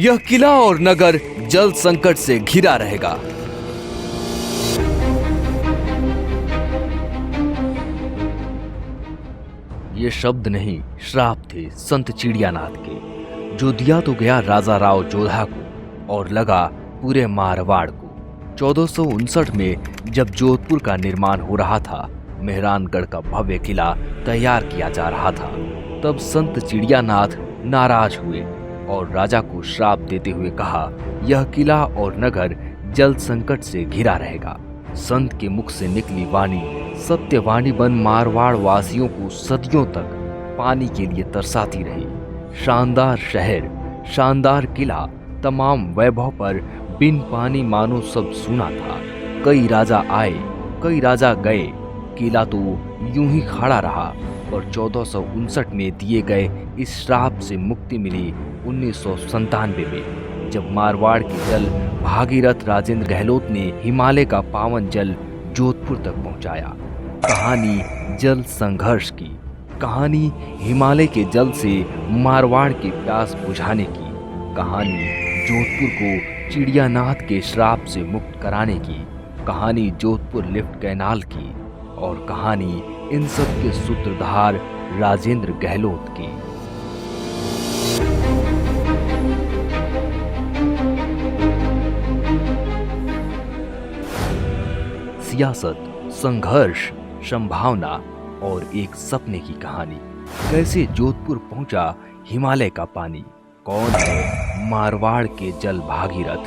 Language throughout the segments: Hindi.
यह किला और नगर जल संकट से घिरा रहेगा। ये शब्द नहीं, श्राप थे संत चिड़ियानाथ के, जो दिया तो गया राजा राव जोधा को और लगा पूरे मारवाड़ को। 1459 में जब जोधपुर का निर्माण हो रहा था, मेहरानगढ़ का भव्य किला तैयार किया जा रहा था, तब संत चिड़ियानाथ नाराज हुए और राजा को श्राप देते हुए कहा, यह किला और नगर जल संकट से घिरा रहेगा। संत के मुख से निकली वाणी सत्यवाणी बन मारवाड़ वासियों को सदियों तक पानी के लिए तरसाती रही। शानदार शहर, शानदार किला, तमाम वैभव पर बिन पानी मानो सब सूना था। कई राजा आए, कई राजा गए, किला तो यूं ही खड़ा रहा और 1459 में दिए गए इस श्राप से मुक्ति मिली 1997 में, जब मारवाड़ के जल भागीरथ राजेंद्र गहलोत ने हिमालय का पावन जल जोधपुर तक पहुंचाया। कहानी जल संघर्ष की, कहानी हिमालय के जल से मारवाड़ की प्यास बुझाने की, कहानी जोधपुर को चिड़ियानाथ के श्राप से मुक्त कराने की, कहानी जोधपुर लिफ्ट कैनाल की और कहानी इन सब के सूत्रधार राजेंद्र गहलोत की। सियासत, संघर्ष, संभावना और एक सपने की कहानी। कैसे जोधपुर पहुंचा हिमालय का पानी? कौन है मारवाड़ के जल भागीरथ?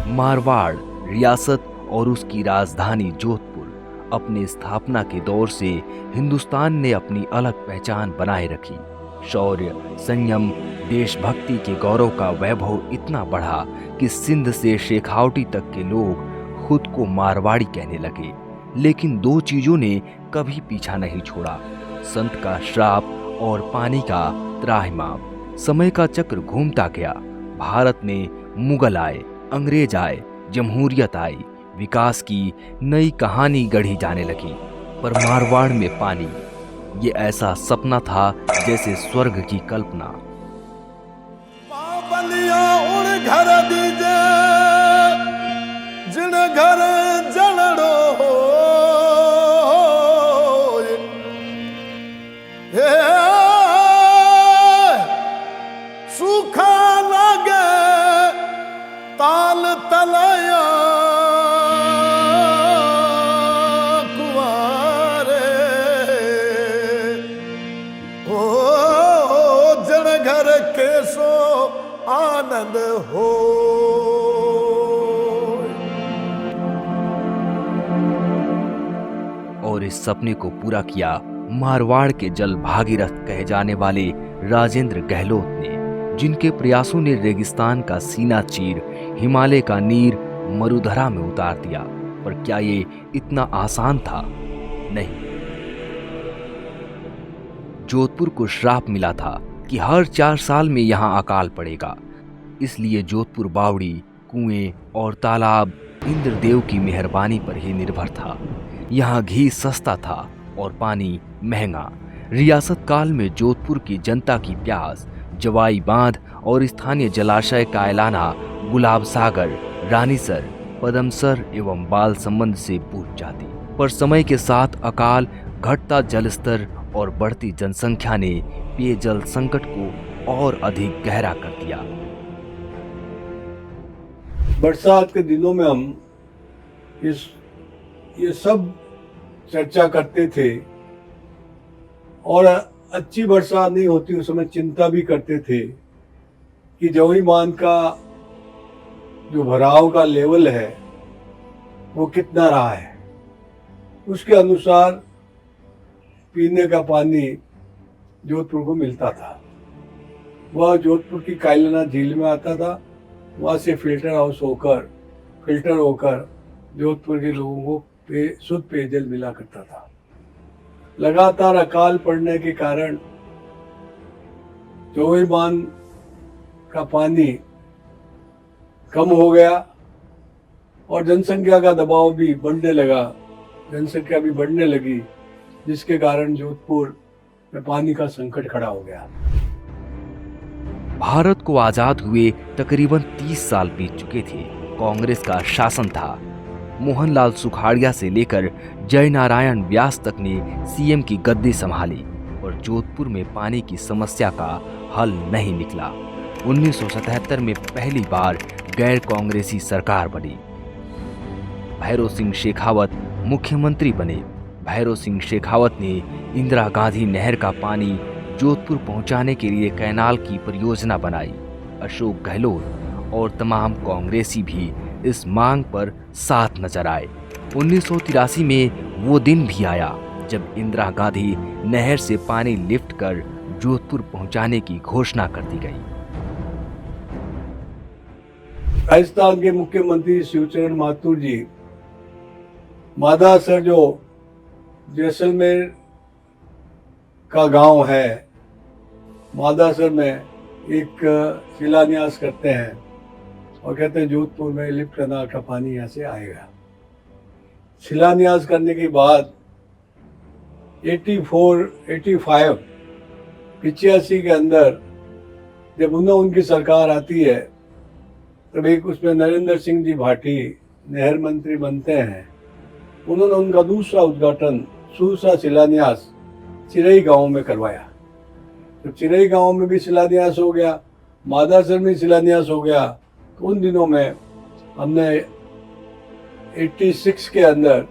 मारवाड़ रियासत और उसकी राजधानी जोधपुर अपनी स्थापना के दौर से हिंदुस्तान ने अपनी अलग पहचान बनाए रखी। शौर्य, संयम, देशभक्ति के गौरव का वैभव इतना बढ़ा कि सिंध से शेखावटी तक के लोग खुद को मारवाड़ी कहने लगे। लेकिन दो चीजों ने कभी पीछा नहीं छोड़ा, संत का श्राप और पानी का त्राहिमाम। समय का चक्र घूमता गया। भारत में मुगल आए, अंग्रेज आए, जमहूरियत आई, विकास की नई कहानी गढ़ी जाने लगी। पर मारवाड़ में पानी, ये ऐसा सपना था जैसे स्वर्ग की कल्पना। घर दीजे जिन घर जलड़ो सूखा लागे ताल तलया कुआरे ओ जन घर केसो आनंद हो। और इस सपने को पूरा किया मारवाड़ के जल भागीरथ कहे जाने वाले राजेंद्र गहलोत ने, जिनके प्रयासों ने रेगिस्तान का सीना चीर हिमालय का नीर मरुधरा में उतार दिया। पर क्या ये इतना आसान था? नहीं। जोधपुर को श्राप मिला था कि हर 4 साल में यहाँ अकाल पड़ेगा। इसलिए जोधपुर बावड़ी, कुएं और तालाब इंद्रदेव की मेहरबानी पर ही निर्भर था। यहाँ घी सस्ता था और पानी महंगा। रियासत काल में जोधपुर की जनता की प्यास जवाई बांध और स्थानीय जलाशय कायलाना, गुलाब सागर, रानीसर, पदमसर एवं बाल संबंध से पूछ जाती। पर समय के साथ अकाल, घटता जलस्तर और बढ़ती जनसंख्या ने पेयजल संकट को और अधिक गहरा कर दिया। बरसात के दिनों में हम ये सब चर्चा करते थे और अच्छी बरसात नहीं होती उस समय चिंता भी करते थे कि जोही बांध का जो भराव का लेवल है वो कितना रहा है। उसके अनुसार पीने का पानी जोधपुर को मिलता था। वह जोधपुर की कायलाना झील में आता था। वहाँ से फिल्टर होकर जोधपुर के लोगों को शुद्ध पेयजल मिला करता था। लगातार अकाल पड़ने के कारण जोही बांध का पानी कम हो गया और जनसंख्या का दबाव भी बढ़ने लगा। जनसंख्या भी बढ़ने लगी, जिसके कारण जोधपुर में पानी का संकट खड़ा हो गया। भारत को आजाद हुए तकरीबन 30 साल बीत चुके थे। कांग्रेस का शासन था। मोहनलाल सुखाड़िया से लेकर जयनारायण व्यास तक ने सीएम की गद्दी संभाली, पर जोधपुर में पानी की समस्या का हल नहीं निकला। 1977 में पहली बार गैर कांग्रेसी सरकार बनी। भैरों सिंह शेखावत मुख्यमंत्री बने। भैरों सिंह शेखावत ने इंदिरा गांधी नहर का पानी जोधपुर पहुंचाने के लिए कैनाल की परियोजना बनाई। अशोक गहलोत और तमाम कांग्रेसी भी इस मांग पर साथ नजर आए। 1983 में वो दिन भी आया जब इंदिरा गांधी नहर से पानी लिफ्ट कर जोधपुर पहुंचाने की घोषणा कर दी गई। राजस्थान के मुख्यमंत्री शिवचरण माथुर जी मादासर जो जैसलमेर का गांव है, मादासर में एक शिलान्यास करते हैं और कहते हैं जोधपुर में लिफ्ट कैनाल का पानी यहाँ से आएगा। शिलान्यास करने के बाद 85 के अंदर जब उनकी सरकार आती है तब एक उसमें नरेंद्र सिंह जी भाटी नहर मंत्री बनते हैं। उन्होंने उनका दूसरा शिलान्यास चिरई गांव में करवाया। तो चिरई गांव में भी शिलान्यास हो गया, मादासर में शिलान्यास हो गया। तो उन दिनों में हमने 86 के अंदर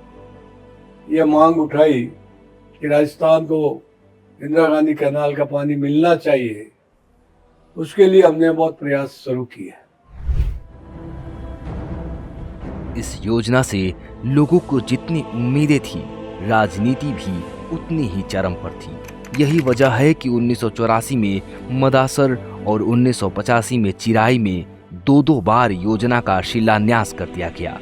ये मांग उठाई कि राजस्थान को इंदिरा गांधी कैनाल का पानी मिलना चाहिए। उसके लिए हमने बहुत प्रयास शुरू किए। इस योजना से लोगों को जितनी उम्मीदें थी, राजनीति भी उतनी ही चरम पर थी। यही वजह है कि 1984 में मदासर और 1985 में चिराई में दो बार योजना का शिलान्यास कर दिया गया।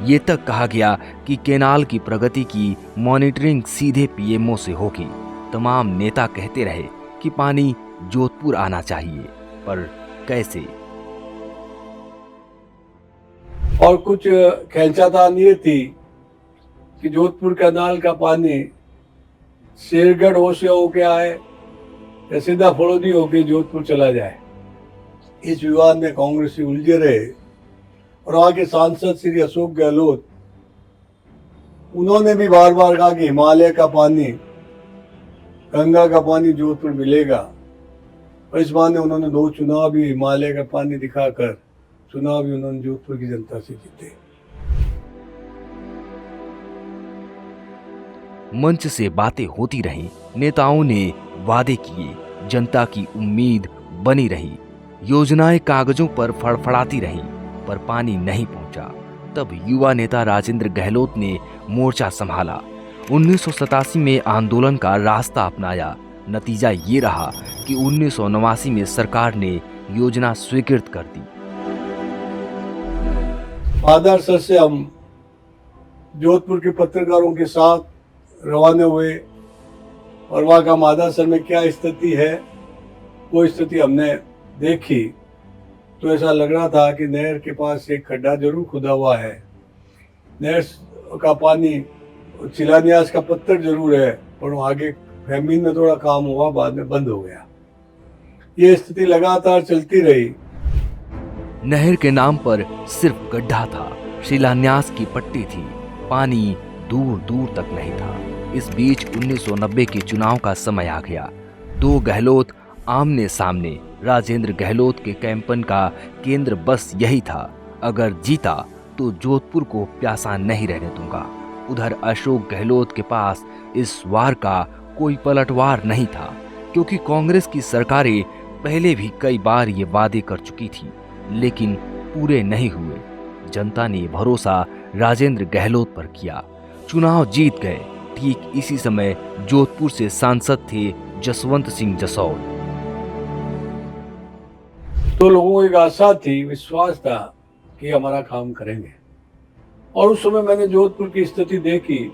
ये तक कहा गया कि कैनाल की प्रगति की मॉनिटरिंग सीधे पीएमओ से होगी। तमाम नेता कहते रहे कि पानी जोधपुर आना चाहिए, पर कैसे? और कुछ खींचातान ये थी कि जोधपुर कैनाल का पानी शेरगढ़ से होके आए या सीधा फड़ौदी होके जोधपुर चला जाए। इस विवाद में कांग्रेसी उलझे रहे और वहां के सांसद श्री अशोक गहलोत, उन्होंने भी बार बार कहा कि हिमालय का पानी, गंगा का पानी जोधपुर मिलेगा। और इस बहाने उन्होंने 2 चुनाव भी हिमालय का पानी दिखाकर चुनाव भी उन्होंने जोधपुर की जनता से जीते। मंच से बातें होती रहीं, नेताओं ने वादे किए, जनता की उम्मीद बनी रही, योजनाएं कागजों पर फड़फड़ाती रहीं, पर पानी नहीं पहुंचा। तब युवा नेता राजेंद्र गहलोत ने मोर्चा संभाला। 1987 में आंदोलन का रास्ता अपनाया। नतीजा ये रहा कि 1989 में सरकार ने योजना स्वीकृत कर दी। मादासर से हम जोधपुर के पत्रकारों के साथ रवाना हुए और वहाँ का मादासर में क्या स्थिति है वो स्थिति हमने देखी। तो ऐसा लग रहा था कि नहर के पास एक खड्डा जरूर खुदा हुआ है, नहर का पानी शिलान्यास का पत्थर जरूर है, पर आगे फैमिन में थोड़ा काम हुआ, बाद में बंद हो गया। ये स्थिति लगातार चलती रही। नहर के नाम पर सिर्फ गड्ढा था, शिलान्यास की पट्टी थी, पानी दूर दूर तक नहीं था। इस बीच 1990 के चुनाव का समय आ गया। 2 गहलोत आमने सामने। राजेंद्र गहलोत के कैंपन का केंद्र बस यही था, अगर जीता तो जोधपुर को प्यासा नहीं रहने दूंगा। उधर अशोक गहलोत के पास इस वार का कोई पलटवार नहीं था, क्योंकि कांग्रेस की सरकारें पहले भी कई बार ये वादे कर चुकी थी, लेकिन पूरे नहीं हुए। जनता ने भरोसा राजेंद्र गहलोत पर किया, चुनाव जीत गए। ठीक इसी समय जोधपुर से सांसद थे जसवंत सिंह जसौल। तो लोगों को एक आशा थी, विश्वास था कि हमारा काम करेंगे। और उस समय मैंने जोधपुर की स्थिति देखी।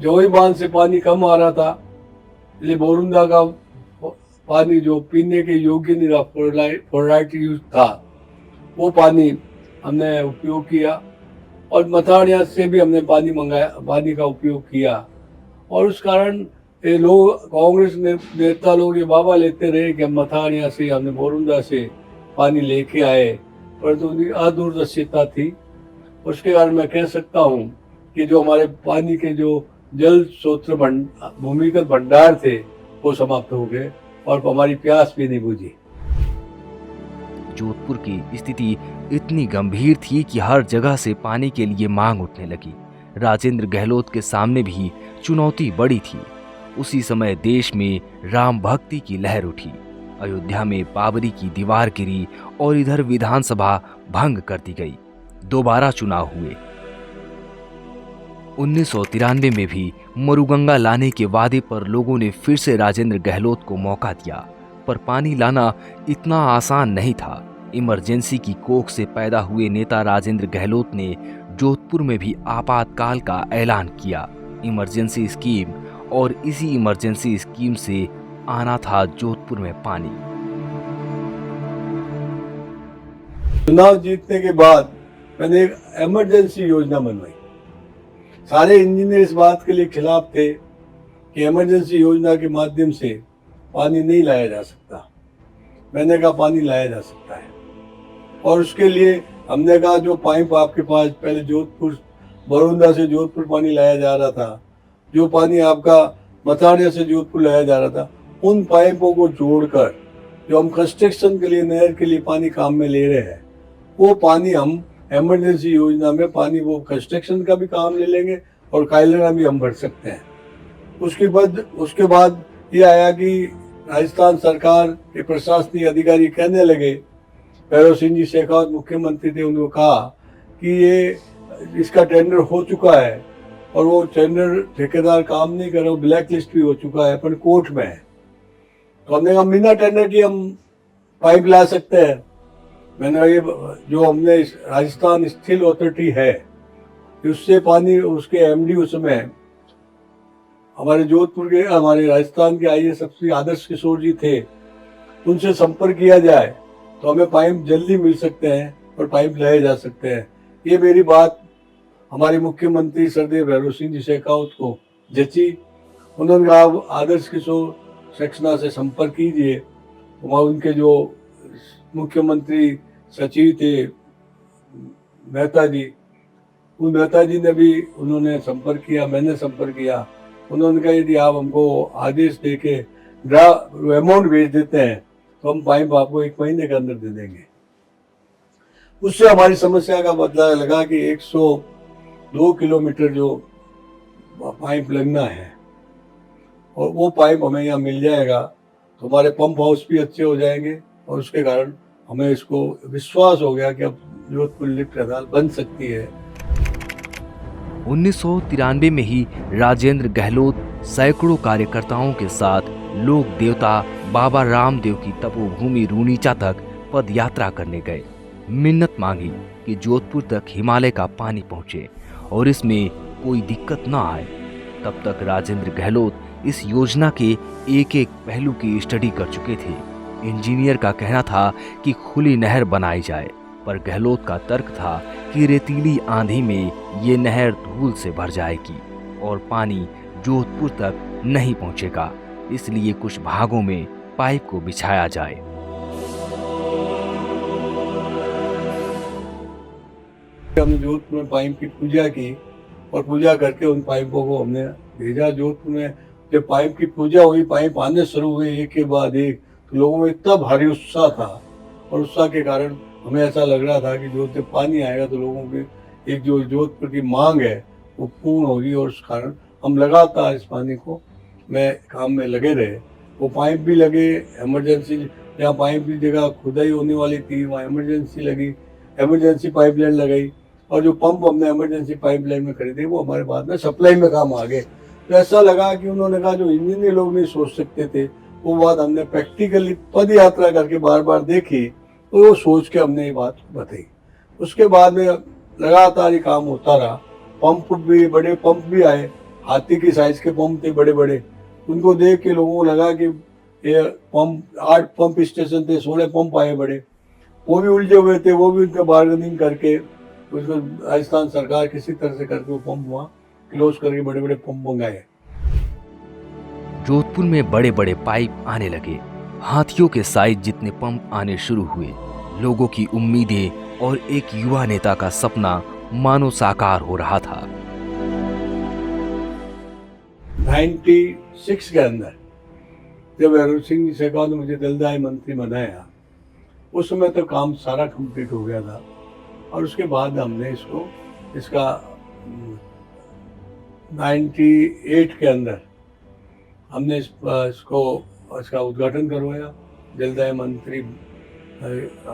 जोई बांध से पानी कम आ रहा था, इसलिए बोरुंदा का पानी जो पीने के योग्य नहीं रहा, फ्लोराइड यूज था, वो पानी हमने उपयोग किया। और मथाड़िया से भी हमने पानी मंगाया, पानी का उपयोग किया। और उस कारण ये लोग कांग्रेस नेता लोग ये वावा लेते रहे कि हम मथानिया से हमने बोरुंदा से पानी लेके आए, परंतु उनकी अदूरदर्शिता थी। उसके कारण मैं कह सकता हूँ कि जो हमारे पानी के जो जल स्रोत भूमिगत भंडार थे वो समाप्त हो गए और हमारी प्यास भी नहीं बुझी। जोधपुर की स्थिति इतनी गंभीर थी कि हर जगह से पानी के लिए मांग उठने लगी। राजेंद्र गहलोत के सामने भी चुनौती बड़ी थी। उसी समय देश में राम भक्ति की लहर उठी। अयोध्या में बाबरी की दीवार गिरी और इधर विधानसभा भंग कर दी गई। दोबारा चुनाव हुए। 1993 में भी मरुगंगा लाने के वादे पर लोगों ने फिर से राजेंद्र गहलोत को मौका दिया, पर पानी लाना इतना आसान नहीं था। इमरजेंसी की कोख से पैदा हुए नेता राजेंद्र गहलोत ने जोधपुर में भी आपातकाल का ऐलान किया। इमरजेंसी स्कीम, और इसी इमरजेंसी स्कीम से आना था जोधपुर में पानी। चुनाव जीतने के बाद मैंने एक इमरजेंसी योजना बनवाई। सारे इंजीनियर इस बात के लिए खिलाफ थे कि इमरजेंसी योजना के माध्यम से पानी नहीं लाया जा सकता। मैंने कहा पानी लाया जा सकता है, और उसके लिए हमने कहा जो पाइप आपके पास पहले जोधपुर बरोदा से जोधपुर पानी लाया जा रहा था, जो पानी आपका मथानिया से जोधपुर लाया जा रहा था, उन पाइपों को जोड़कर जो हम कंस्ट्रक्शन के लिए नहर के लिए पानी काम में ले रहे हैं, वो पानी हम इमरजेंसी योजना में पानी वो कंस्ट्रक्शन का भी काम ले लेंगे और कायलरा भी हम भर सकते हैं। उसके बाद ये आया कि राजस्थान सरकार के प्रशासनिक अधिकारी कहने लगे, भैरव सिंह जी शेखावत मुख्यमंत्री थे, उन्होंने कहा कि ये इसका टेंडर हो चुका है और वो टेंडर ठेकेदार काम नहीं कर रहे, वो ब्लैक लिस्ट भी हो चुका है, पर कोर्ट में है। तो हमने कहा बिना टेंडर की हम पाइप ला सकते हैं। मैंने ये जो हमने राजस्थान स्टील अथॉरिटी है, उससे पानी उसके एमडी उसमें हमारे जोधपुर के हमारे राजस्थान के आईएएस अफसर आदर्श किशोर जी थे, उनसे संपर्क किया जाए तो हमें पाइप जल्दी मिल सकते हैं और पाइप लाए जा सकते हैं। ये मेरी बात हमारे मुख्यमंत्री सरदेव भैरव सिंह जी शेखावत को जची। उन्होंने कहा आदर्श किशोर सक्सेना से संपर्क कीजिए। वहाँ उनके जो मुख्यमंत्री सचिव थे मेहता जी, उन मेहता जी ने भी उन्होंने संपर्क किया, मैंने संपर्क किया। उन्होंने कहा यदि आप हमको आदेश दे के अमाउंट भेज देते हैं तो हम पाइप आपको 1 महीने के अंदर दे देंगे। उससे हमारी समस्या का पता लगा कि 102 किलोमीटर जो पाइप लगना है और वो पाइप हमें यहाँ मिल जाएगा तो हमारे पंप हाउस भी अच्छे हो जाएंगे, और उसके कारण हमें इसको विश्वास हो गया कि अब जोधपुर लिफ्ट अदालत बन सकती है। 1993 में ही राजेंद्र गहलोत सैकड़ों कार्यकर्ताओं के साथ लोक देवता बाबा रामदेव की तपोभूमि रूनीचा तक पद यात्रा करने गए। मिन्नत मांगी कि जोधपुर तक हिमालय का पानी पहुंचे और इसमें कोई दिक्कत ना आए। तब तक राजेंद्र गहलोत इस योजना के एक एक पहलू की स्टडी कर चुके थे। इंजीनियर का कहना था कि खुली नहर बनाई जाए, पर गहलोत का तर्क था कि रेतीली आंधी में ये नहर धूल से भर जाएगी और पानी जोधपुर तक नहीं पहुंचेगा, इसलिए कुछ भागों में पाइप को बिछाया जाए। हमने जोधपुर में पाइप की पूजा की और पूजा करके उन पाइपों को हमने भेजा जोधपुर में। जब पाइप की पूजा हुई, पाइप आने शुरू हुए एक के बाद एक, तो लोगों में इतना भारी उत्साह था, और उत्साह के कारण हमें ऐसा लग रहा था कि जो जब पानी आएगा तो लोगों की एक जो जोधपुर की मांग है वो पूर्ण होगी, और उस कारण हम लगातार इस पानी को में काम में लगे रहे। वो पाइप भी लगे, इमरजेंसी जहाँ पाइप की जगह खुदाई होने वाली थी वहाँ इमरजेंसी लगी, इमरजेंसी पाइपलाइन लगाई, और जो पंप हमने इमरजेंसी पाइपलाइन में खरीदे वो हमारे बाद में सप्लाई में काम आ गए। तो ऐसा लगा कि उन्होंने कहा जो इंजीनियर लोग नहीं सोच सकते थे वो बात हमने प्रैक्टिकली पद यात्रा करके बार बार देखी, तो वो सोच के हमने ये बात बताई। उसके बाद में लगातार ये काम होता रहा। पंप भी, बड़े पंप भी आए, हाथी की साइज के पंप थे बड़े बड़े। उनको देख के लोगों को लगा कि ये पंप 8 पंप स्टेशन थे, 16 पंप आए बड़े, वो भी उलझे हुए थे। वो भी उनका बार्गेनिंग करके उसको राजस्थान सरकार किसी तरह से करके वो पंप वहाँ क्लोज करके बड़े बड़े पंप मंगाए। जोधपुर में बड़े बड़े पाइप आने लगे, हाथियों के साइज जितने पंप आने शुरू हुए। लोगों की उम्मीदें और एक युवा नेता का सपना मानो साकार हो रहा था। 96 के अंदर जब अरुण सिंह जी शेखावत ने मुझे जलदाय मंत्री बनाया, उस समय तो काम सारा कंप्लीट हो गया था और उसके बाद हमने इसका 98 के अंदर हमने इसका उद्घाटन करवाया। जलदाय मंत्री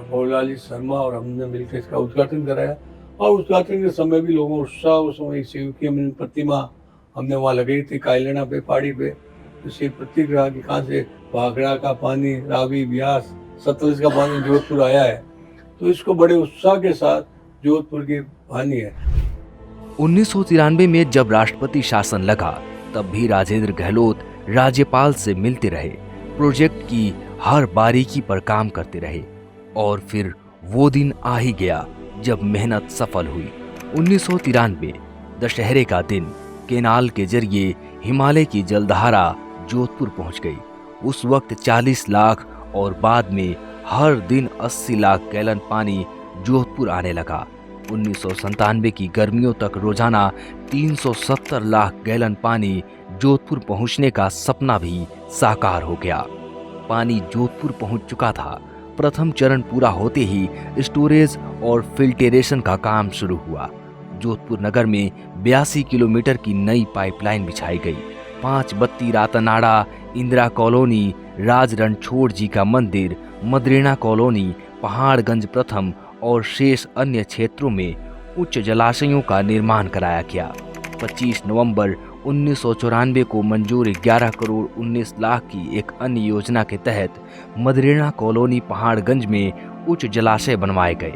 भोलाल जी शर्मा और हमने मिलकर इसका उद्घाटन कराया और उद्घाटन के समय भी लोगों उत्साह, उस समय शिव की हमने प्रतिमा हमने वहाँ लगाई थी कायलाना पे, पहाड़ी पे। तो शिव प्रतीक रहा कि कहाँ से भाखड़ा का पानी, रावी, ब्यास, सतलज का पानी जोधपुर आया है। तो इसको बड़े उत्साह के साथ जोधपुर की कहानी है। 1993 में जब राष्ट्रपति शासन लगा, तब भी राजेंद्र गहलोत राज्यपाल से मिलते रहे, प्रोजेक्ट की हर बारीकी पर काम करते रहे और फिर वो दिन आ ही गया जब मेहनत सफल हुई। 1993 दशहरे का दिन केनाल के जरिए हिमालय की जलधारा जोधपुर पहुंच गई। उस वक्त 40 लाख और बाद में हर दिन 80 लाख गैलन पानी जोधपुर आने लगा। 1997 की गर्मियों तक रोजाना 370 लाख गैलन पानी जोधपुर पहुंचने का सपना भी साकार हो गया। पानी जोधपुर पहुंच चुका था। प्रथम चरण पूरा होते ही स्टोरेज और फिल्टरेशन का काम शुरू हुआ। जोधपुर नगर में 82 किलोमीटर की नई पाइपलाइन बिछाई गई। 5 बत्ती, रातनाड़ा, इंदिरा कॉलोनी, राज रणछोड़ जी का मंदिर, मदरेना कॉलोनी, पहाड़गंज प्रथम और शेष अन्य क्षेत्रों में उच्च जलाशयों का निर्माण कराया गया। 25 नवंबर 1994 को मंजूर 11 करोड़ 19 लाख की एक अन्य योजना के तहत मदरेना कॉलोनी पहाड़गंज में उच्च जलाशय बनवाए गए।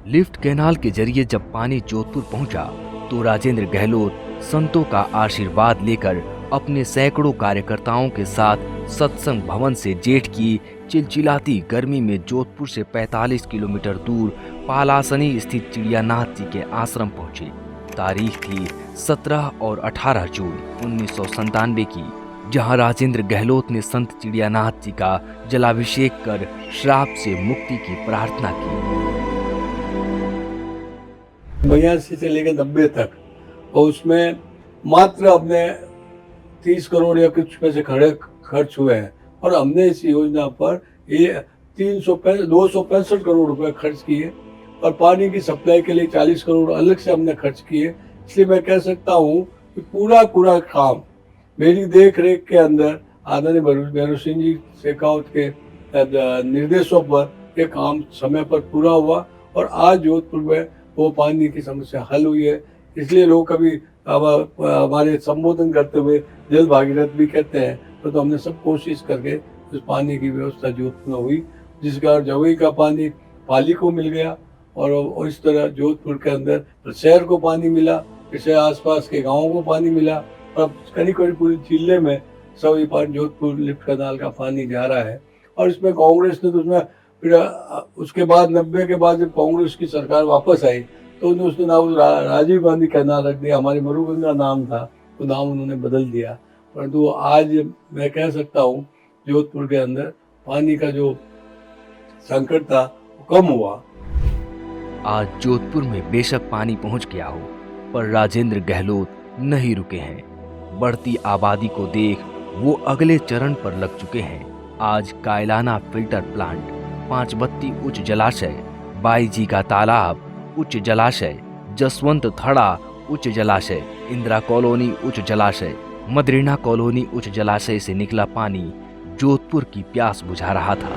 लिफ्ट कैनाल के जरिए जब पानी जोधपुर पहुंचा तो राजेंद्र गहलोत संतों का आशीर्वाद लेकर अपने सैकड़ों कार्यकर्ताओं के साथ सत्संग भवन से जेठ की चिलचिलाती गर्मी में जोधपुर से 45 किलोमीटर दूर पालासनी स्थित चिड़ियानाथ जी के आश्रम पहुंचे। तारीख थी 17 और 18 जून 1997 की, जहां राजेंद्र गहलोत ने संत चिड़ियानाथ जी का जलाभिषेक कर श्राप से मुक्ति की प्रार्थना की। 82 से लेकर 90 तक और उसमें मात्र अपने 30 करोड़ या कुछ पैसे खर्च हुए हैं और हमने इस योजना पर ये 265 करोड़ रुपए खर्च किए और पानी की सप्लाई के लिए 40 करोड़ अलग से हमने खर्च किए। इसलिए मैं कह सकता हूँ कि पूरा काम मेरी देख रेख के अंदर आदरणीय भैरव सिंह जी शेखावत के निर्देशों पर ये काम समय पर पूरा हुआ और आज जोधपुर में वो पानी की समस्या हल हुई है। इसलिए लोग कभी हमारे संबोधन करते हुए जल भागीरथ भी कहते हैं, तो हमने सब कोशिश करके उस पानी की व्यवस्था जोधपुर में हुई, जिसका जवई का पानी पाली को मिल गया और इस तरह जोधपुर के अंदर शहर को पानी मिला, इससे आसपास के गांवों को पानी मिला और अब करीब पूरे जिले में सब ये पानी जोधपुर लिफ्ट कैनाल का पानी जा रहा है। और इसमें कांग्रेस ने तो उसमें फिर उसके बाद 90 के बाद जब कांग्रेस की सरकार वापस आई तो उसने नाम राजीव गांधी कैनाल रख दिया। हमारी मरुगंगा नाम था, तो नाम उन्होंने बदल दिया। परंतु आज मैं कह सकता हूँ जोधपुर के अंदर पानी का जो संकट था वो कम हुआ। आज जोधपुर में बेशक पानी पहुंच गया हो, पर राजेंद्र गहलोत नहीं रुके हैं। बढ़ती आबादी को देख वो अगले चरण पर लग चुके हैं। आज कायलाना फिल्टर प्लांट, 5 बत्ती उच्च जलाशय, बाईजी का तालाब उच्च जलाशय, जसवंत थड़ा उच्च जलाशय, इंदिरा कॉलोनी उच्च जलाशय, मदरीना कॉलोनी उच्च जलाशय से निकला पानी जोधपुर की प्यास बुझा रहा था।